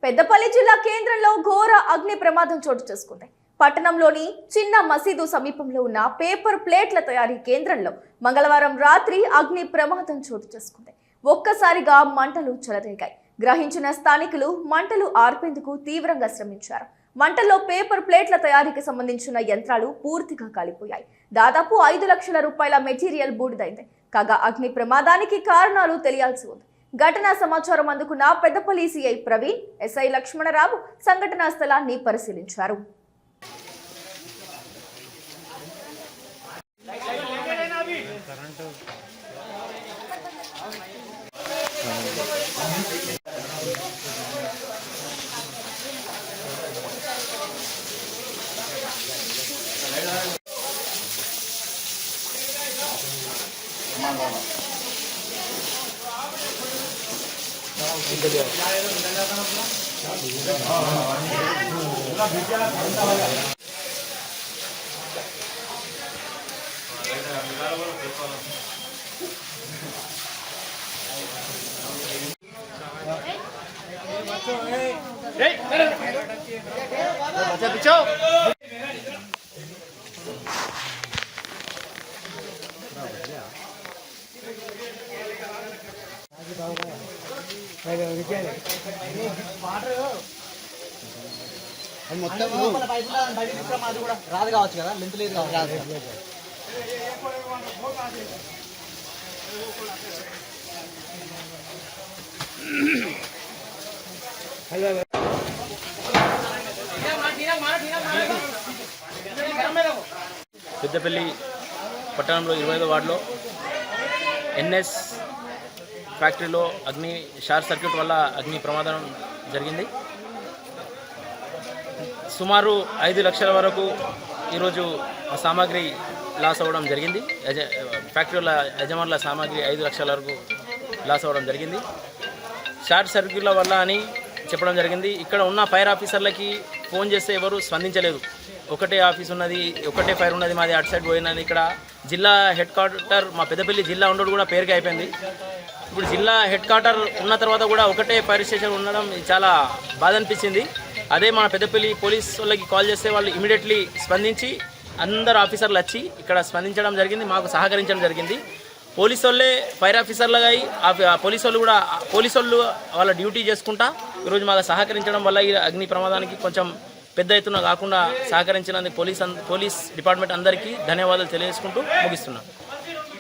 పెద్దపల్లి జిల్లా కేంద్రంలో ఘోర అగ్ని ప్రమాదం చోటు చేసుకుంది. పట్టణంలోని చిన్న మసీదు సమీపంలో ఉన్న పేపర్ ప్లేట్ల తయారీ కేంద్రంలో మంగళవారం రాత్రి అగ్ని ప్రమాదం చోటు చేసుకుంది. ఒక్కసారిగా మంటలు చెలరేగాయి. గ్రహించిన స్థానికులు మంటలు ఆర్పేందుకు తీవ్రంగా శ్రమించారు. మంటల్లో పేపర్ ప్లేట్ల తయారీకి సంబంధించిన యంత్రాలు పూర్తిగా కాలిపోయాయి. దాదాపు 5 లక్షల రూపాయల మెటీరియల్ బూడిదైంది. కాగా అగ్ని ప్రమాదానికి కారణాలు తెలియాల్సి ఉంది. ఘటనా సమాచారం అందుకున్న పెద్దపల్లి సిఐ ప్రవీణ్, ఎస్ఐ లక్ష్మణరావు సంఘటనా స్థలాన్ని పరిశీలించారు. మొత్తం అది కూడా రాదు కావచ్చు కదా, లెంత్ లేదు కావచ్చు. పెద్దపల్లి పట్టణంలో 25వ వార్డులో ఎన్ఎస్ ఫ్యాక్టరీలో షార్ట్ సర్క్యూట్ వల్ల అగ్ని ప్రమాదం జరిగింది. సుమారు 5 లక్షల వరకు ఈరోజు సామాగ్రి లాస్ అవ్వడం జరిగింది. ఫ్యాక్టరీల యజమానుల సామాగ్రి 5 లక్షల వరకు లాస్ అవ్వడం జరిగింది. షార్ట్ సర్క్యూట్ల వల్ల అని చెప్పడం జరిగింది. ఇక్కడ ఉన్న ఫైర్ ఆఫీసర్లకి ఫోన్ చేస్తే ఎవరు స్పందించలేదు. ఒకటే ఆఫీస్ ఉన్నది, ఒకటే ఫైర్ ఉన్నది, మాది అటు సైడ్ పోయినది. ఇక్కడ జిల్లా హెడ్ క్వార్టర్ మా పెద్దపల్లి జిల్లా ఉండడం కూడా పేరుగా అయిపోయింది. ఇప్పుడు జిల్లా హెడ్ క్వార్టర్ ఉన్న తర్వాత కూడా ఒకటే ఫైర్ స్టేషన్ ఉండడం చాలా బాధ అనిపించింది. అదే మన పెద్దపల్లి పోలీస్ వాళ్ళకి కాల్ చేస్తే వాళ్ళు ఇమీడియట్లీ స్పందించి అందరు ఆఫీసర్లు వచ్చి ఇక్కడ స్పందించడం జరిగింది, మాకు సహకరించడం జరిగింది. పోలీసు వాళ్ళే ఫైర్ ఆఫీసర్లుగా పోలీసు వాళ్ళు కూడా వాళ్ళ డ్యూటీ చేసుకుంటా ఈరోజు మాకు సహకరించడం వల్ల ఈ అగ్ని ప్రమాదానికి కొంచెం పెద్ద ఎత్తున కాకుండా సహకరించినందుకు పోలీస్ డిపార్ట్మెంట్ అందరికీ ధన్యవాదాలు తెలియజేసుకుంటూ ముగిస్తున్నాను.